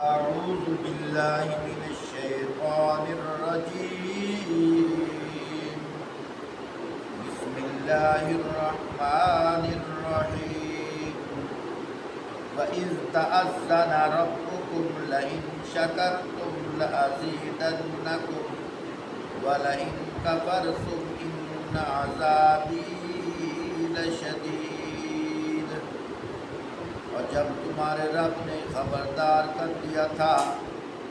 أعوذ بالله من الشيطان الرجيم. بسم الله الرحمن الرحيم. وإذ تأذن ربكم لئن شكرتم لأزيدنكم ولئن كفرتم إن عذابي لشديد. اور جب تمہارے رب نے خبردار کر دیا تھا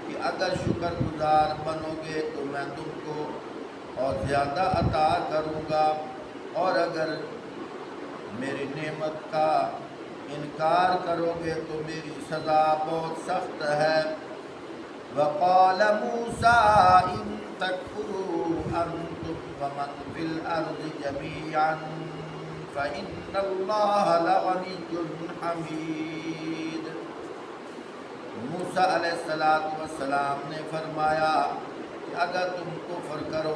کہ اگر شکر گزار بنو گے تو میں تم کو اور زیادہ عطا کروں گا، اور اگر میری نعمت کا انکار کرو گے تو میری سزا بہت سخت ہے۔ وقال موسیٰ ان تکفروا انتم ومن فی الارض جمیعا فإن اللہ لغنی حمید۔ موسیٰ علیہ السلام نے فرمایا کہ اگر تم کفر کرو،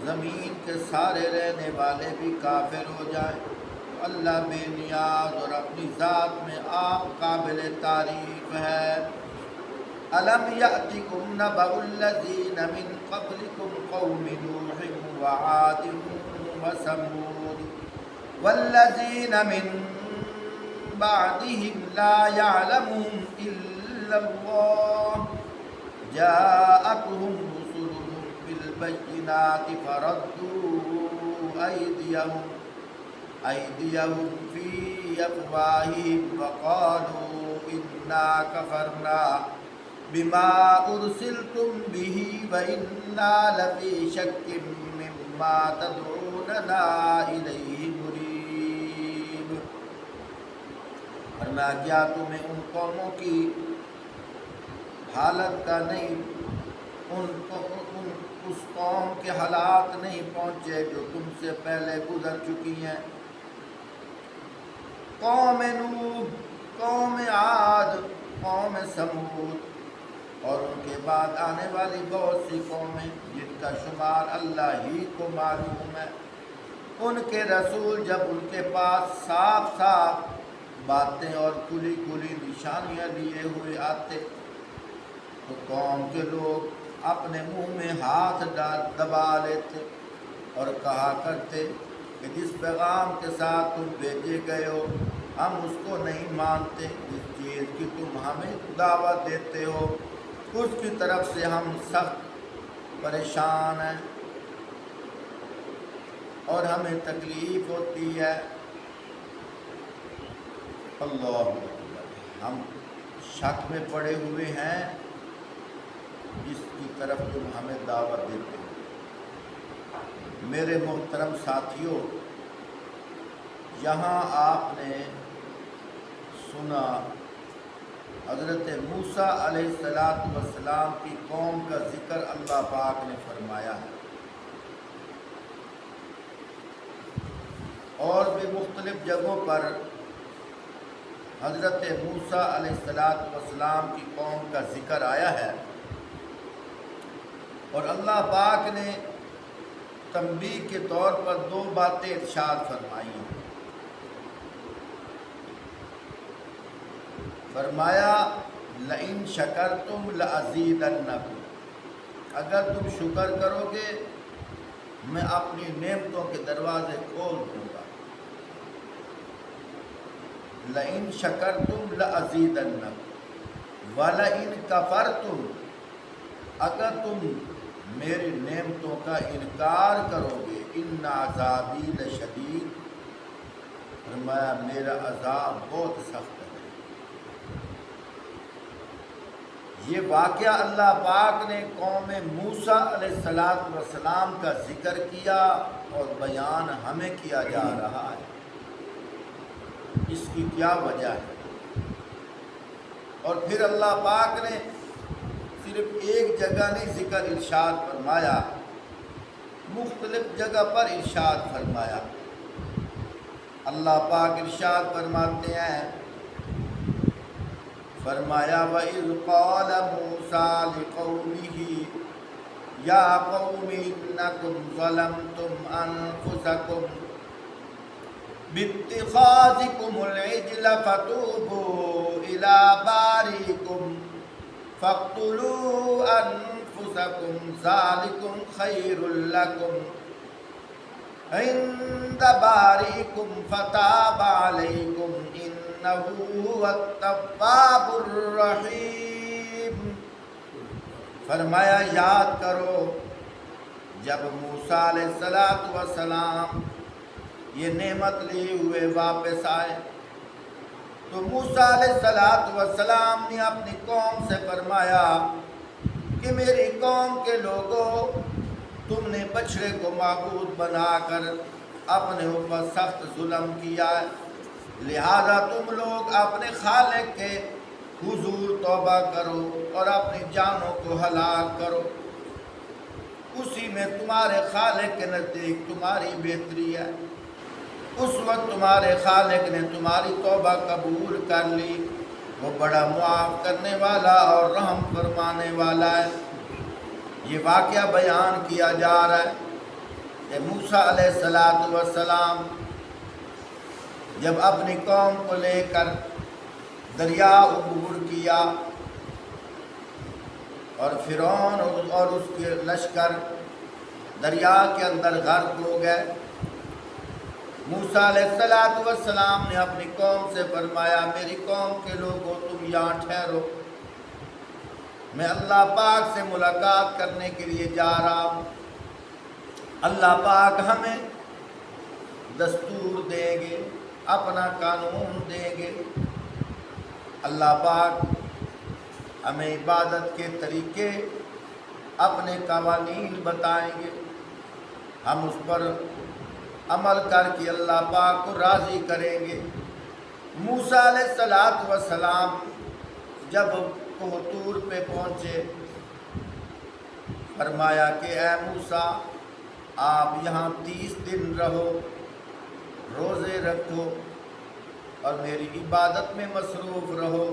زمین کے سارے رہنے والے بھی کافر ہو جائیں، تو اللہ بے نیاز اور اپنی ذات میں آپ قابل تعریف ہے۔ أَلَمْ يَأْتِكُمْ نَبَأُ الَّذِينَ مِنْ قَبْلِكُمْ قَوْمِ نُوحٍ وَعَادٍ وَثَمُودَ وَالَّذِينَ مِنْ بَعْدِهِمْ لَا يَعْلَمُهُمْ إِلَّا اللَّهُ جَاءَتْهُمْ رُسُلُهُمْ بِالْبَيِّنَاتِ فَرَدُّوا أَيْدِيَهُمْ فِي أَفْوَاهِهِمْ وَقَالُوا إِنَّا كَفَرْنَا بِمَا أُرْسِلْتُمْ بِهِ وَإِنَّا لَفِي شَكٍّ مِّمَّا تَدْعُونَنَا إِلَيْهِ مُرِيبٍ۔ اور میں کیا تمہیں ان قوموں کی حالت کا نہیں، اس قوم کے حالات نہیں پہنچے جو تم سے پہلے گزر چکی ہیں؟ قوم نوح، قوم عاد، قوم سمود اور ان کے بعد آنے والی بہت سی قومیں جن کا شمار اللہ ہی کو معلوم ہے۔ ان کے رسول جب ان کے پاس صاف صاف باتیں اور کھلی کھلی نشانیاں لیے ہوئے آتے تو قوم کے لوگ اپنے منہ میں ہاتھ دبا لیتے اور کہا کرتے کہ جس پیغام کے ساتھ تم بھیجے گئے ہو ہم اس کو نہیں مانتے، جس چیز کی تم ہمیں دعوت دیتے ہو اس کی طرف سے ہم سخت پریشان ہیں اور ہمیں تکلیف ہوتی ہے۔ اللہ اکبر، ہم شک میں پڑے ہوئے ہیں جس کی طرف تم ہمیں دعوت دیتے ہو۔ میرے محترم ساتھیوں، یہاں آپ نے سنا حضرت موسیٰ علیہ السلام کی قوم کا ذکر اللہ پاک نے فرمایا ہے، اور بھی مختلف جگہوں پر حضرت موسیٰ علیہ السلام کی قوم کا ذکر آیا ہے، اور اللہ پاک نے تنبیہ کے طور پر دو باتیں ارشاد فرمائی ہیں۔ فرمایا لئن شکرتم لأزیدنکم، اگر تم شکر کرو گے میں اپنی نعمتوں کے دروازے کھول دوں گا۔ لئن شکرتم لأزیدنکم ولئن کفرتم، اگر تم میری نعمتوں کا انکار کرو گے ان عذابی لشدید، فرمایا میرا عذاب بہت سخت ہے۔ یہ واقعہ اللہ پاک نے قوم موسیٰ علیہ السلام کا ذکر کیا اور بیان ہمیں کیا جا رہا ہے۔ اس کی کیا وجہ ہے؟ اور پھر اللہ پاک نے صرف ایک جگہ نہیں ذکر ارشاد فرمایا، مختلف جگہ پر ارشاد فرمایا۔ اللہ پاک ارشاد فرماتے ہیں، فرمایا وَإِذْ قَالَ مُوسَىٰ لِقَوْمِهِ يَا قَوْمِ إِنَّكُمْ ظَلَمْتُمْ أَنفُسَكُمْ بِاتِّخَاذِكُمُ الْعِجْلَ فَتُوبُوا إِلَىٰ بَارِئِكُمْ فاقتلوا انفسکم ذالکم خیر لکم عند بارئکم فتاب علیکم انہ هو التواب الرحیم۔ فرمایا یاد کرو جب موسیٰ علیہ السلام یہ نعمت لیے ہوئے واپس آئے تو موسیٰ علیہ السلام نے اپنی قوم سے فرمایا کہ میری قوم کے لوگوں، تم نے بچڑے کو معبود بنا کر اپنے اوپر سخت ظلم کیا ہے، لہذا تم لوگ اپنے خالق کے حضور توبہ کرو اور اپنی جانوں کو ہلاک کرو، اسی میں تمہارے خالق کے نزدیک تمہاری بہتری ہے۔ اس وقت تمہارے خالق نے تمہاری توبہ قبول کر لی، وہ بڑا معاف کرنے والا اور رحم فرمانے والا ہے۔ یہ واقعہ بیان کیا جا رہا ہے کہ موسیٰ علیہ السلام جب اپنی قوم کو لے کر دریا عبور کیا اور فرعون اور اس کے لشکر دریا کے اندر غرق ہو گئے، موسیٰ علیہ السلام نے اپنی قوم سے فرمایا میری قوم کے لوگوں تم یہاں ٹھہرو، میں اللہ پاک سے ملاقات کرنے کے لیے جا رہا ہوں۔ اللہ پاک ہمیں دستور دیں گے، اپنا قانون دیں گے، اللہ پاک ہمیں عبادت کے طریقے اپنے قوانین بتائیں گے، ہم اس پر عمل کر کے اللہ پاک کو راضی کریں گے۔ موسیٰ علیہ السلام جب کوہ طور پہ پہنچے، فرمایا کہ اے موسیٰ آپ یہاں 30 دن رہو، روزے رکھو اور میری عبادت میں مصروف رہو۔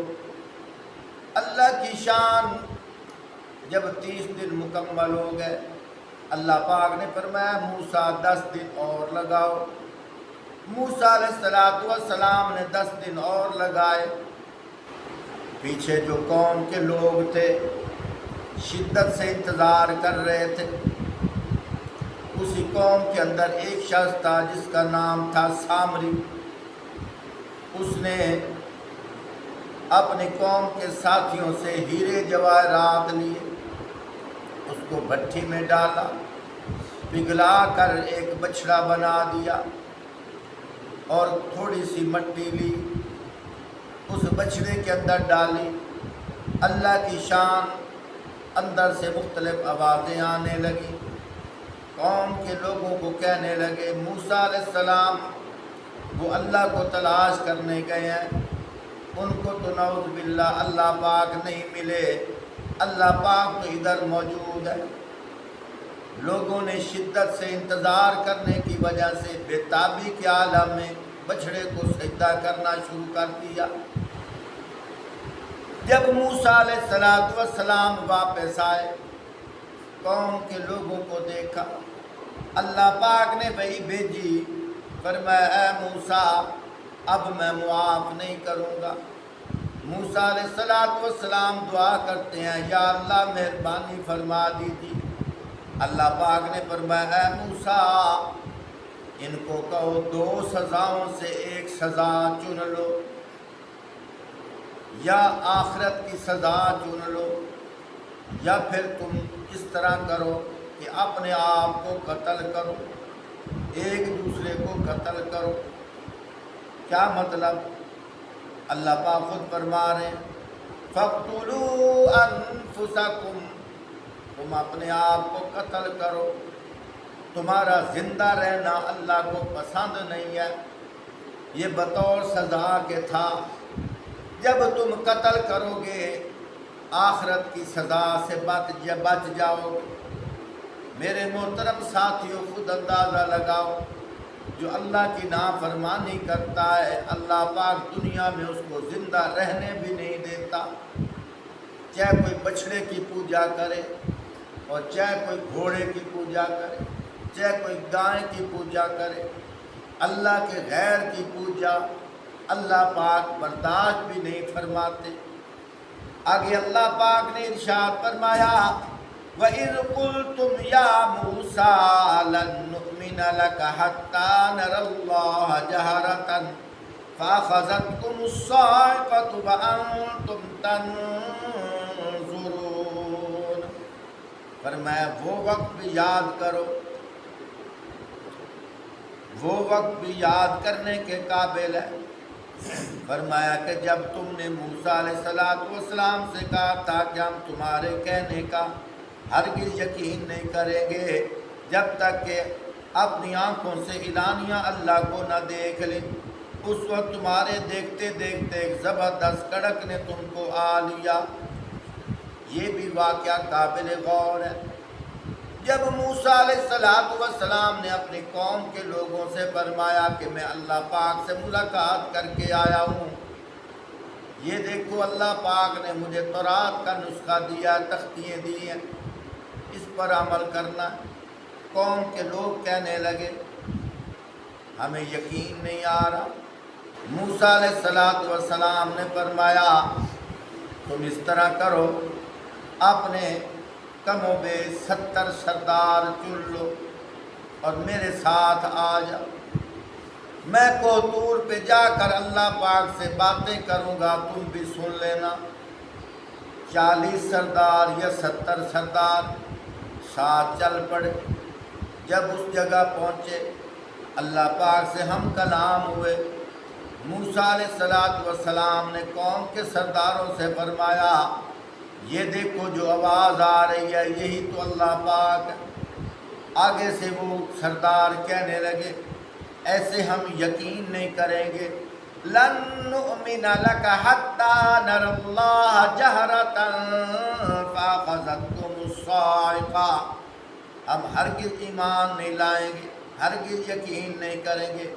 اللہ کی شان جب 30 دن مکمل ہو گئے، اللہ پاک نے فرمایا موسیٰ 10 دن اور لگاؤ۔ موسیٰ علیہ السلام نے 10 دن اور لگائے۔ پیچھے جو قوم کے لوگ تھے شدت سے انتظار کر رہے تھے، اسی قوم کے اندر ایک شخص تھا جس کا نام تھا سامری۔ اس نے اپنی قوم کے ساتھیوں سے ہیرے جواہرات لیے، اس کو بھٹی میں ڈالا، پگھلا کر ایک بچڑا بنا دیا اور تھوڑی سی مٹی لی، اس بچڑے کے اندر ڈالی۔ اللہ کی شان، اندر سے مختلف آوازیں آنے لگیں، قوم کے لوگوں کو کہنے لگے موسیٰ علیہ السلام وہ اللہ کو تلاش کرنے گئے ہیں، ان کو تو نعوذ باللہ اللہ پاک نہیں ملے، اللہ پاک تو ادھر موجود ہے۔ لوگوں نے شدت سے انتظار کرنے کی وجہ سے بے تابی کے عالم میں بچڑے کو سجدہ کرنا شروع کر دیا۔ جب موسیٰ علیہ السلام واپس آئے، قوم کے لوگوں کو دیکھا، اللہ پاک نے وہی بھیجی، فرمایا اے موسیٰ اب میں معاف نہیں کروں گا۔ موسیٰ علیہ السلام دعا کرتے ہیں یا اللہ مہربانی فرما دیجیے۔ اللہ پاک نے فرمایا اے موسیٰ ان کو کہو 2 سزاؤں سے ایک سزا چن لو، یا آخرت کی سزا چن لو، یا پھر تم اس طرح کرو کہ اپنے آپ کو قتل کرو، ایک دوسرے کو قتل کرو۔ کیا مطلب؟ اللہ پاک خود فرما رہے ہیں فَاقْتُلُوا أَنفُسَكُمْ، تم اپنے آپ کو قتل کرو، تمہارا زندہ رہنا اللہ کو پسند نہیں ہے، یہ بطور سزا کے تھا۔ جب تم قتل کرو گے آخرت کی سزا سے بچ جاؤ گے۔ میرے محترم ساتھیوں خود اندازہ لگاؤ، جو اللہ کی نافرمانی کرتا ہے اللہ پاک دنیا میں اس کو زندہ رہنے بھی نہیں دیتا، چاہے کوئی بچڑے کی پوجا کرے اور چاہے کوئی گھوڑے کی پوجا کرے، چاہے کوئی گائے کی پوجا کرے، اللہ کے غیر کی پوجا اللہ پاک برداشت بھی نہیں فرماتے۔ آگے اللہ پاک نے ارشاد فرمایا وَإِذْ قُلْتُمْ يَا مُوسَىٰ لَن نُّؤْمِنَ لَكَ حَتَّىٰ نَرَى اللَّهَ جَهْرَةً فَأَخَذَتْكُمُ الصَّاعِقَةُ وَأَنتُمْ تَنظُرُونَ۔ فرمایا وہ وقت بھی یاد کرو، وہ وقت بھی یاد کرنے کے قابل ہے۔ فرمایا کہ جب تم نے موسیٰ علیہ السلام سے کہا تھا کہ ہم تمہارے کہنے کا ہرگز یقین نہیں کریں گے جب تک کہ اپنی آنکھوں سے اعلانیہ اللہ کو نہ دیکھ لیں، اس وقت تمہارے دیکھتے دیکھتے ایک زبردست کڑک نے تم کو آ لیا۔ یہ بھی واقعہ قابل غور ہے۔ جب موسیٰ علیہ السلام نے اپنی قوم کے لوگوں سے فرمایا کہ میں اللہ پاک سے ملاقات کر کے آیا ہوں، یہ دیکھو اللہ پاک نے مجھے تورات کا نسخہ دیا، تختیاں دی ہیں، اس پر عمل کرنا۔ قوم کے لوگ کہنے لگے ہمیں یقین نہیں آ رہا۔ موسیٰ علیہ السلام نے فرمایا تم اس طرح کرو، اپنے کم و بیش 70 سردار چن لو اور میرے ساتھ آ جاؤ، میں کوہ طور پہ جا کر اللہ پاک سے باتیں کروں گا، تم بھی سن لینا۔ 40 سردار یا 70 سردار ساتھ چل پڑے۔ جب اس جگہ پہنچے اللہ پاک سے ہم کلام ہوئے۔ موسیٰ علیہ السلام نے قوم کے سرداروں سے فرمایا یہ دیکھو جو آواز آ رہی ہے یہی تو اللہ پاک ہے۔ آگے سے وہ سردار کہنے لگے ایسے ہم یقین نہیں کریں گے، لن نؤمن لک حتی نری اللہ جہرۃ فاخذتکم الصاعقہ، ہم ہرگز ایمان نہیں لائیں گے، ہرگز یقین نہیں کریں گے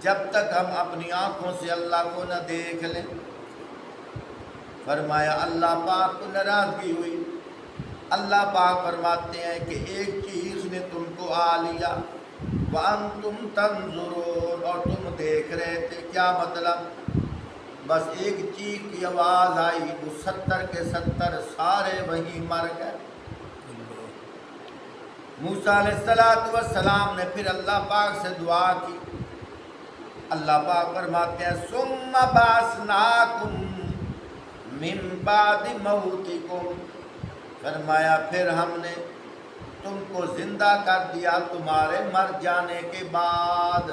جب تک ہم اپنی آنکھوں سے اللہ کو نہ دیکھ لیں۔ فرمایا اللہ پاک کو ناراضگی ہوئی۔ اللہ پاک فرماتے ہیں کہ ایک چیخ نے تم کو آ لیا، وَأَنْتُمْ تَنْظُرُونَ، اور تم دیکھ رہے تھے۔ کیا مطلب؟ بس ایک چیخ کی آواز آئی، وہ 70 کے 70 سارے وہیں مر گئے۔ موسیٰ علیہ السلام نے پھر اللہ پاک سے دعا کی۔ اللہ پاک فرماتے ہیں ثُمَّ بَعَثْنَاكُمْ مِن بَعْدِ مَوْتِكُمْ، فرمایا پھر ہم نے تم کو زندہ کر دیا تمہارے مر جانے کے بعد۔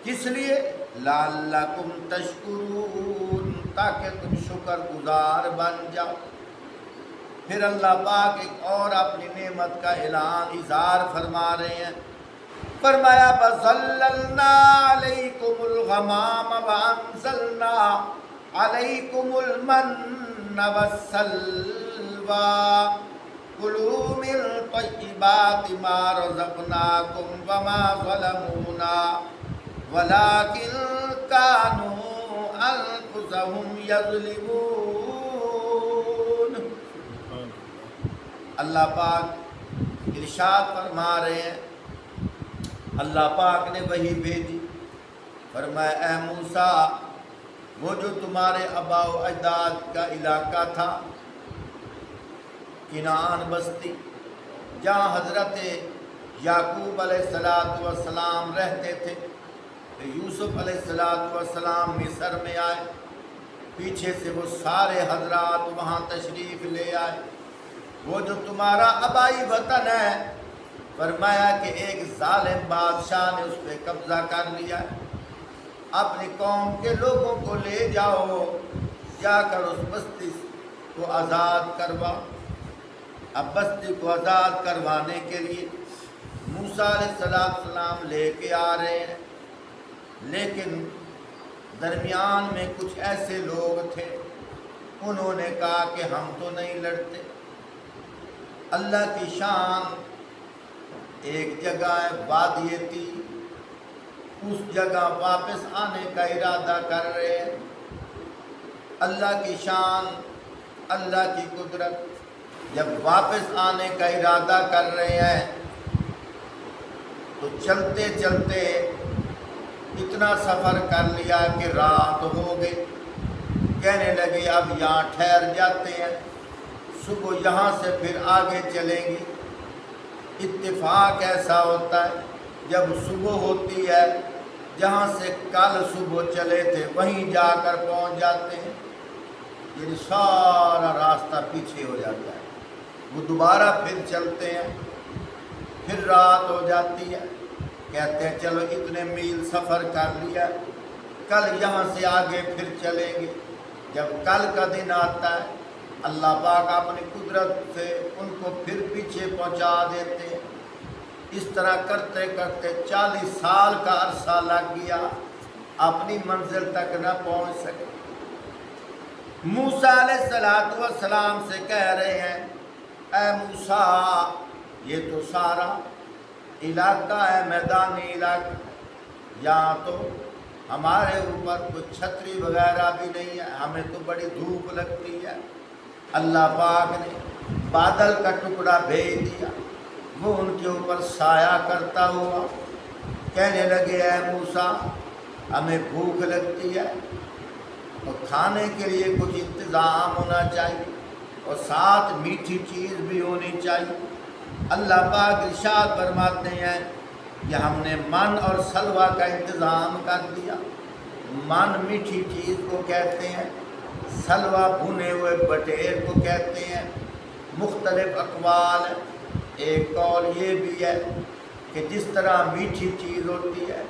کس لیے؟ لَعَلَّكُمْ تَشْكُرُونَ، تاکہ تم شکر گزار بن جاؤ۔ پھر اللہ پاک ایک اور اپنی نعمت کا اعلان اظہار فرما رہے ہیں۔ فرمایا فَظَلَّلْنَا عَلَيْكُمُ الْغَمَامَ وَأَنزَلْنَا عَلَيْكُمُ الْمَنَّ وَالسَّلْوَىٰ كُلُوا مِن طَيِّبَاتِ مَا رَزَقْنَاكُمْ وَمَا ظَلَمُونَا وَلَٰكِن كَانُوا أَنفُسَهُمْ يَظْلِمُونَ۔ اللہ پاک ارشاد فرما رہے ہیں، اللہ پاک نے وحی بھیجی، فرمایا اے موسیٰ وہ جو تمہارے آباء و اجداد کا علاقہ تھا کنعان بستی، جہاں حضرت یعقوب علیہ السلام رہتے تھے، یوسف علیہ السلام مصر میں آئے، پیچھے سے وہ سارے حضرات وہاں تشریف لے آئے۔ وہ جو تمہارا آبائی وطن ہے، فرمایا کہ ایک ظالم بادشاہ نے اس پہ قبضہ کر لیا ہے، اپنی قوم کے لوگوں کو لے جاؤ، جا کر اس بستی کو آزاد کرواؤ۔ اب بستی کو آزاد کروانے کے لیے موسیٰ علیہ السلام لے کے آ رہے ہیں، لیکن درمیان میں کچھ ایسے لوگ تھے، انہوں نے کہا کہ ہم تو نہیں لڑتے۔ اللہ کی شان، ایک جگہ ہے وادی تھی، اس جگہ واپس آنے کا ارادہ کر رہے ہیں۔ اللہ کی شان، اللہ کی قدرت، جب واپس آنے کا ارادہ کر رہے ہیں تو چلتے چلتے اتنا سفر کر لیا کہ رات ہو گئی۔ کہنے لگے اب یہاں ٹھہر جاتے ہیں، صبح یہاں سے پھر آگے چلیں گے۔ اتفاق ایسا ہوتا ہے جب صبح ہوتی ہے جہاں سے کل صبح چلے تھے وہیں جا کر پہنچ جاتے ہیں، یعنی سارا راستہ پیچھے ہو جاتا ہے۔ وہ دوبارہ پھر چلتے ہیں، پھر رات ہو جاتی ہے، کہتے ہیں چلو اتنے میل سفر کر لیا، کل یہاں سے آگے پھر چلیں گے۔ جب کل کا دن آتا ہے اللہ پاک اپنی قدرت سے ان کو پھر پیچھے پہنچا دیتے ہیں۔ اس طرح کرتے کرتے 40 سال کا عرصہ لگ گیا، اپنی منزل تک نہ پہنچ سکے۔ موسیٰ علیہ السلام سے کہہ رہے ہیں اے موسیٰ، یہ تو سارا علاقہ ہے میدانی علاقہ، یہاں تو ہمارے اوپر کوئی چھتری وغیرہ بھی نہیں ہے، ہمیں تو بڑی دھوپ لگتی ہے۔ اللہ پاک نے بادل کا ٹکڑا بھیج دیا، وہ ان کے اوپر سایہ کرتا ہوا کہنے لگے اے موسیٰ ہمیں بھوک لگتی ہے اور کھانے کے لیے کچھ انتظام ہونا چاہیے اور ساتھ میٹھی چیز بھی ہونی چاہیے۔ اللہ پاک ارشاد فرماتے ہیں کہ ہم نے من اور سلوہ کا انتظام کر دیا۔ من میٹھی چیز کو کہتے ہیں، سلوہ بھنے ہوئے بٹیر کو کہتے ہیں۔ مختلف اقوال ہیں، ایک قول یہ بھی ہے کہ جس طرح میٹھی چیز ہوتی ہے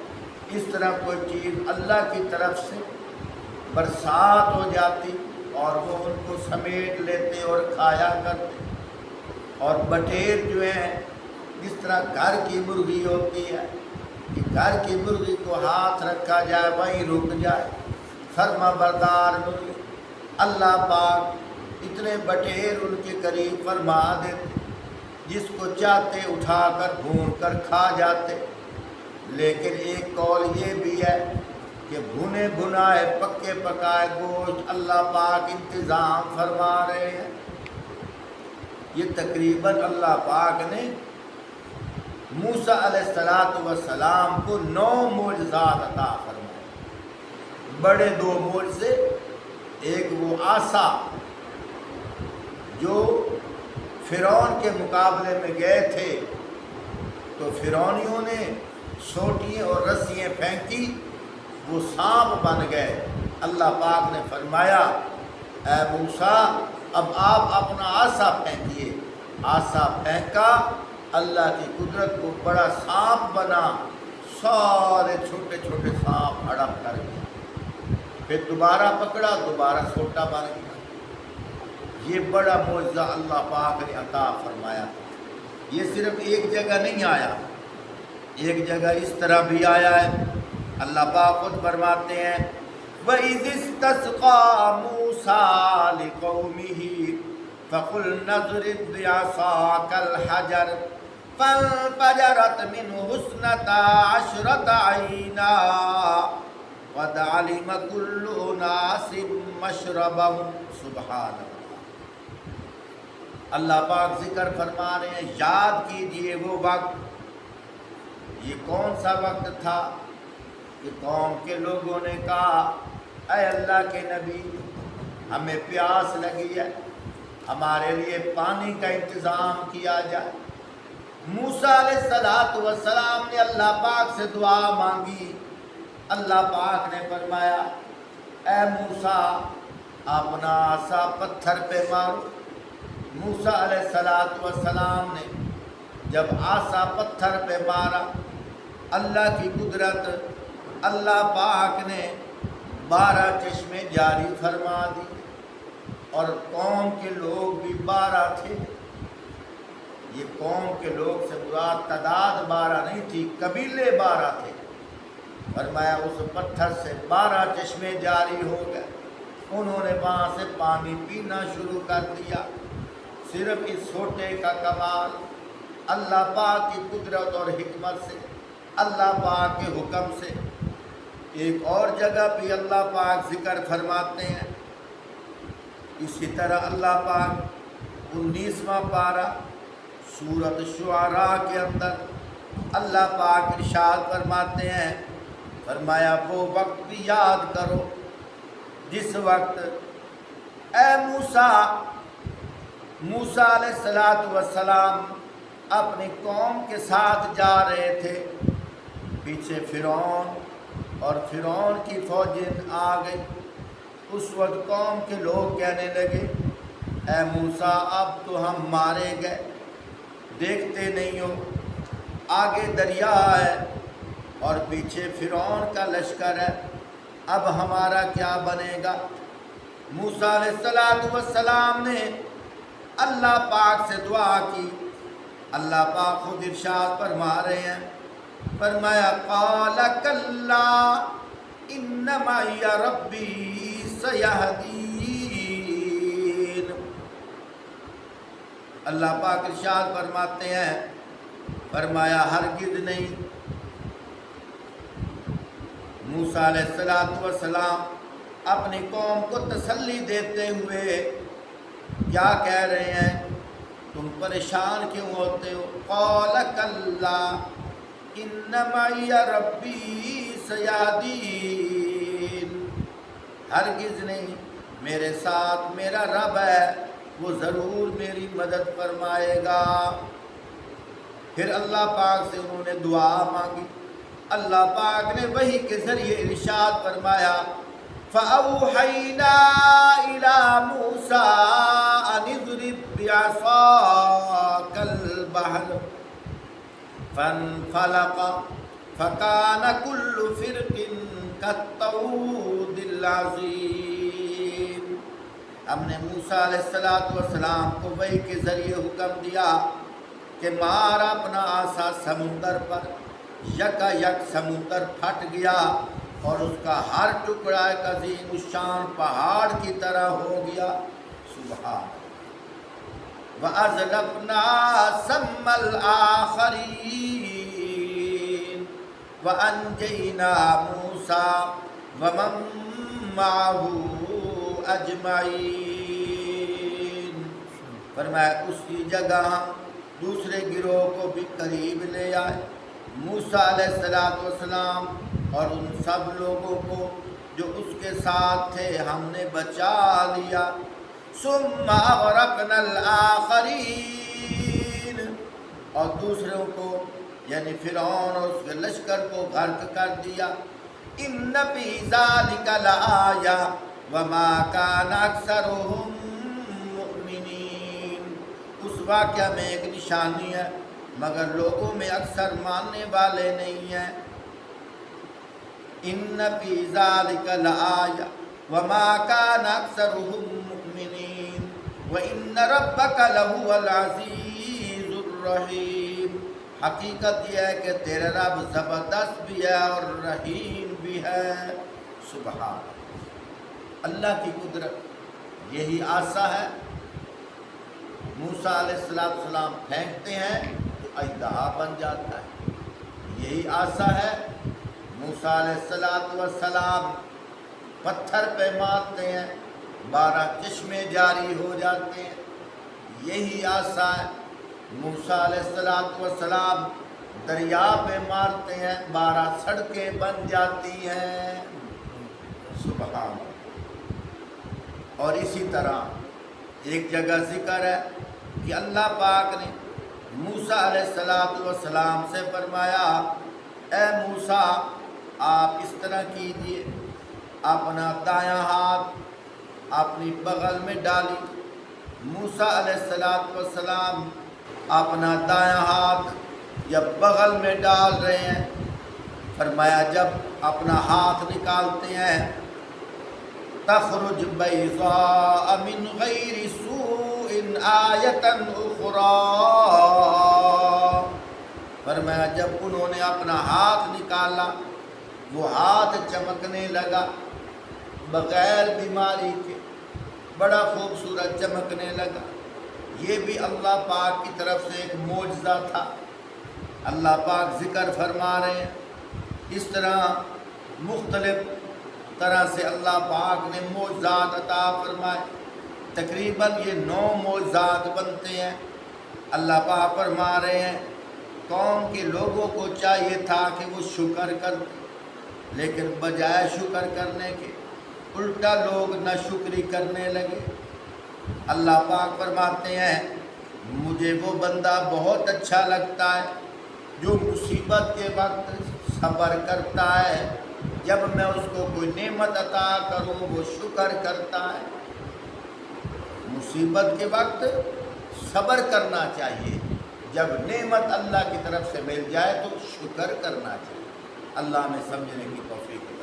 اس طرح کوئی چیز اللہ کی طرف سے برسات ہو جاتی اور وہ ان کو سمیٹ لیتے اور کھایا کرتے۔ اور بٹیر جو ہیں جس طرح گھر کی مرغی ہوتی ہے کہ گھر کی مرغی کو ہاتھ رکھا جائے وہیں رک جائے، فرما بردار مرغی، اللہ پاک اتنے بٹیر ان کے قریب فرما دیتے جس کو چاہتے اٹھا کر بھون کر کھا جاتے۔ لیکن ایک قول یہ بھی ہے کہ بھنے بھنائے پکے پکائے گوشت اللہ پاک انتظام فرما رہے ہیں۔ یہ تقریباً اللہ پاک نے موسیٰ علیہ السلام کو 9 معجزات عطا فرمائے۔ بڑے 2 معجزے، ایک وہ عصا جو فرعون کے مقابلے میں گئے تھے تو فرعونیوں نے سوٹیاں اور رسیاں پھینکی، وہ سانپ بن گئے۔ اللہ پاک نے فرمایا اے موسیٰ اب آپ اپنا عصا پھینکیے۔ عصا پھینکا، اللہ کی قدرت کو بڑا سانپ بنا، سارے چھوٹے چھوٹے سانپ ہڑپ کر گیا۔ پھر دوبارہ پکڑا، دوبارہ سوٹا بن گیا۔ یہ بڑا معجزہ اللہ پاک نے عطا فرمایا۔ یہ صرف ایک جگہ نہیں آیا، ایک جگہ اس طرح بھی آیا ہے۔ اللہ پاک خود فرماتے ہیں وَإِذِ اسْتَسْقَىٰ مُوسَىٰ لِقَوْمِهِ فَقُلْنَا اضْرِب بِّعَصَاكَ الْحَجَرَ فَانفَجَرَتْ مِنْهُ اثْنَتَا عَشْرَةَ عَيْنًا قَدْ عَلِمَ كُلُّ أُنَاسٍ مَّشْرَبَهُمْ۔ سبحان اللہ، اللہ پاک ذکر فرما رہے ہیں یاد کیجئے وہ وقت۔ یہ کون سا وقت تھا کہ قوم کے لوگوں نے کہا اے اللہ کے نبی ہمیں پیاس لگی ہے، ہمارے لیے پانی کا انتظام کیا جائے۔ موسیٰ علیہ السلام نے اللہ پاک سے دعا مانگی۔ اللہ پاک نے فرمایا اے موسیٰ اپنا عصا پتھر پہ مارو۔ موسیٰ علیہ السلام نے جب عصا پتھر پہ مارا، اللہ کی قدرت، اللہ پاک نے 12 چشمے جاری فرما دی اور قوم کے لوگ بھی 12 تھے۔ یہ قوم کے لوگ سے مراد تعداد 12 نہیں تھی، قبیلے 12 تھے۔ فرمایا اس پتھر سے 12 چشمے جاری ہو گئے، انہوں نے وہاں سے پانی پینا شروع کر دیا۔ صرف اس سوٹے کا کمال اللہ پاک کی قدرت اور حکمت سے، اللہ پاک کے حکم سے۔ ایک اور جگہ بھی اللہ پاک ذکر فرماتے ہیں، اسی طرح اللہ پاک 19واں پارہ سورۃ شعراء کے اندر اللہ پاک ارشاد فرماتے ہیں، فرمایا وہ وقت بھی یاد کرو جس وقت اے موسیٰ علیہ السلام اپنی قوم کے ساتھ جا رہے تھے، پیچھے فرعون اور فرعون کی فوجیں آ گئی۔ اس وقت قوم کے لوگ کہنے لگے اے موسیٰ اب تو ہم مارے گئے، دیکھتے نہیں ہو آگے دریا ہے اور پیچھے فرعون کا لشکر ہے، اب ہمارا کیا بنے گا؟ موسیٰ علیہ السلام نے اللہ پاک سے دعا کی۔ اللہ پاک خود ارشاد فرما رہے ہیں، فرمایا قال کلا ان معی ربی سیہدین۔ اللہ پاک ارشاد فرماتے ہیں، فرمایا ہرگز نہیں۔ موسیٰ علیہ السلام اپنی قوم کو تسلی دیتے ہوئے کیا کہہ رہے ہیں؟ تم پریشان کیوں ہوتے ہو؟ قال کلا ان معی ربی سیہدین، ہرگز نہیں، میرے ساتھ میرا رب ہے، وہ ضرور میری مدد فرمائے گا۔ پھر اللہ پاک سے انہوں نے دعا مانگی، اللہ پاک نے وحی کے ذریعے ارشاد فرمایا فَأَوْحَيْنَا إِلَى مُوسَىٰ أَنِ اضْرِب بِّعَصَاكَ الْبَحْرَ فَانْفَلَقَ فَكَانَ كُلُّ فِرْقٍ كَالطَّوْدِ الْعَظِيمِ۔ ہم نے موسیٰ علیہ السلام کو وحی کے ذریعے حکم دیا کہ مار اپنا عصا سمندر پر، یکا یک سمندر پھٹ گیا اور اس کا ہر ٹکڑا ایک عظیم الشان پہاڑ کی طرح ہو گیا۔ سبحان وَأَزْلَفْنَا ثَمَّ الْآخَرِينَ وَأَنْجَيْنَا مُوسَىٰ وَمَن مَّعَهُ أَجْمَعِينَ۔ فرمایا اسی جگہ ہم دوسرے گروہ کو بھی قریب لے آئے، موسیٰ علیہ السلام اور ان سب لوگوں کو جو اس کے ساتھ تھے ہم نے بچا لیا۔ ثم اغرقنا الآخرین، اور دوسروں کو یعنی فرعون اور اس کے لشکر کو غرق کر دیا۔ ان فی ذلک لآیہ وما کان اکثرهم مؤمنین، اس واقعہ میں ایک نشانی ہے مگر لوگوں میں اکثر ماننے والے نہیں ہیں۔ ان فی ذلک لآیہ وما کان اکثرهم مؤمنین وان ربک لہو العزیز الرحیم۔ حقیقت یہ ہے کہ تیرا رب زبردست بھی ہے اور رحیم بھی ہے۔ سبحان اللہ کی قدرت، یہی عصا ہے، موسیٰ علیہ السلام پھینکتے ہیں تو اژدہا بن جاتا ہے۔ یہی عصا ہے، موسیٰ علیہ السلام پتھر پہ مارتے ہیں 12 چشمے جاری ہو جاتے ہیں۔ یہی عصا ہے، موسیٰ علیہ السلام دریا پہ مارتے ہیں 12 سڑکیں بن جاتی ہیں۔ سبحان۔ اور اسی طرح ایک جگہ ذکر ہے کہ اللہ پاک نے موسیٰ علیہ السلام سے فرمایا اے موسیٰ آپ اس طرح کیجئے، اپنا دایاں ہاتھ اپنی بغل میں ڈالی۔ موسیٰ علیہ السلام اپنا دایاں ہاتھ یا بغل میں ڈال رہے ہیں، فرمایا جب اپنا ہاتھ نکالتے ہیں تخرج بیضاء من غیر سوء آیۃ اخری، فرمایا جب انہوں نے اپنا ہاتھ نکالا وہ ہاتھ چمکنے لگا بغیر بیماری کے، بڑا خوبصورت چمکنے لگا۔ یہ بھی اللہ پاک کی طرف سے ایک معجزہ تھا۔ اللہ پاک ذکر فرما رہے ہیں، اس طرح مختلف طرح سے اللہ پاک نے معجزات عطا فرمائے، تقریباً یہ 9 معجزات بنتے ہیں۔ اللہ پاک فرما رہے ہیں قوم کے لوگوں کو چاہیے تھا کہ وہ شکر کرتے، لیکن بجائے شکر کرنے کے الٹا لوگ ناشکری کرنے لگے۔ اللہ پاک فرماتے ہیں مجھے وہ بندہ بہت اچھا لگتا ہے جو مصیبت کے وقت صبر کرتا ہے، جب میں اس کو کوئی نعمت عطا کروں وہ شکر کرتا ہے۔ مصیبت کے وقت صبر کرنا چاہیے، جب نعمت اللہ کی طرف سے مل جائے تو شکر کرنا چاہیے۔ اللہ میں سمجھنے کی توفیق